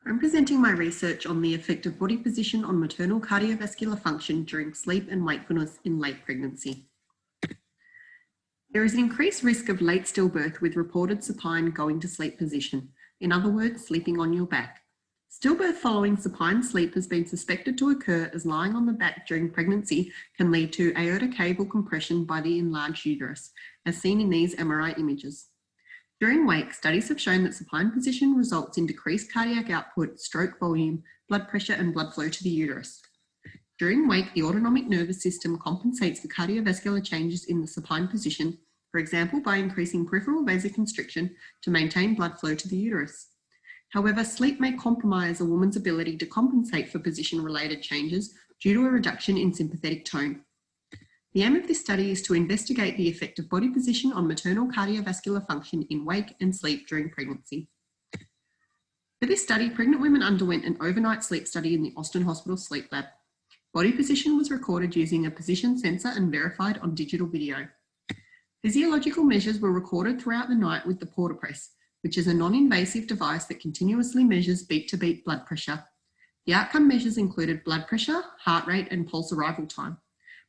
I'm presenting my research on the effect of body position on maternal cardiovascular function during sleep and wakefulness in late pregnancy. There is an increased risk of late stillbirth with reported supine going to sleep position, in other words, sleeping on your back. Stillbirth following supine sleep has been suspected to occur as lying on the back during pregnancy can lead to aortocaval compression by the enlarged uterus, as seen in these MRI images. During wake, studies have shown that supine position results in decreased cardiac output, stroke volume, blood pressure, and blood flow to the uterus. During wake, the autonomic nervous system compensates for cardiovascular changes in the supine position, for example, by increasing peripheral vasoconstriction to maintain blood flow to the uterus. However, sleep may compromise a woman's ability to compensate for position-related changes due to a reduction in sympathetic tone. The aim of this study is to investigate the effect of body position on maternal cardiovascular function in wake and sleep during pregnancy. For this study, pregnant women underwent an overnight sleep study in the Austin Hospital Sleep Lab. Body position was recorded using a position sensor and verified on digital video. Physiological measures were recorded throughout the night with the porta press, which is a non-invasive device that continuously measures beat-to-beat blood pressure. The outcome measures included blood pressure, heart rate, and pulse arrival time.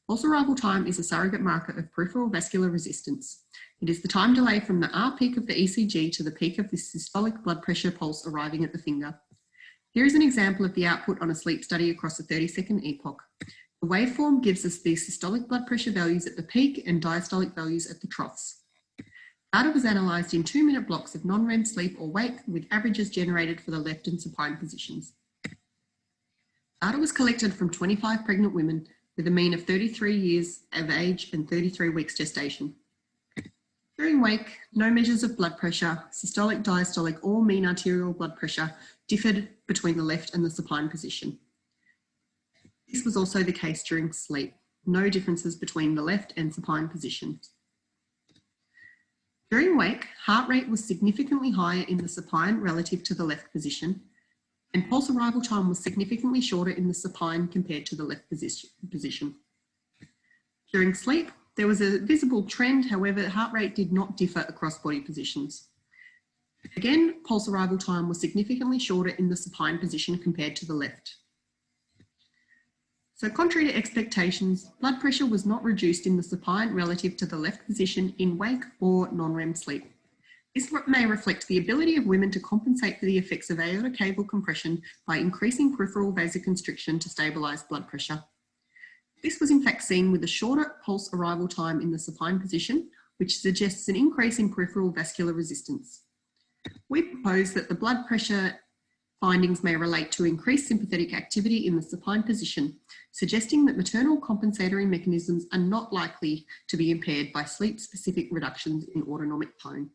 Pulse arrival time is a surrogate marker of peripheral vascular resistance. It is the time delay from the R peak of the ECG to the peak of the systolic blood pressure pulse arriving at the finger. Here is an example of the output on a sleep study across a 30-second epoch. The waveform gives us the systolic blood pressure values at the peak and diastolic values at the troughs. Data was analysed in 2-minute blocks of non-REM sleep or wake with averages generated for the left and supine positions. Data was collected from 25 pregnant women with a mean of 33 years of age and 33 weeks gestation. During wake, no measures of blood pressure, systolic, diastolic, or mean arterial blood pressure differed between the left and the supine position. This was also the case during sleep. No differences between the left and supine positions. During wake, heart rate was significantly higher in the supine relative to the left position, and pulse arrival time was significantly shorter in the supine compared to the left position. During sleep, there was a visible trend, however, heart rate did not differ across body positions. Again, pulse arrival time was significantly shorter in the supine position compared to the left. So contrary to expectations, blood pressure was not reduced in the supine relative to the left position in wake or non-REM sleep. This may reflect the ability of women to compensate for the effects of aortocaval compression by increasing peripheral vasoconstriction to stabilise blood pressure. This was in fact seen with a shorter pulse arrival time in the supine position, which suggests an increase in peripheral vascular resistance. We propose that the blood pressure findings may relate to increased sympathetic activity in the supine position, suggesting that maternal compensatory mechanisms are not likely to be impaired by sleep-specific reductions in autonomic tone.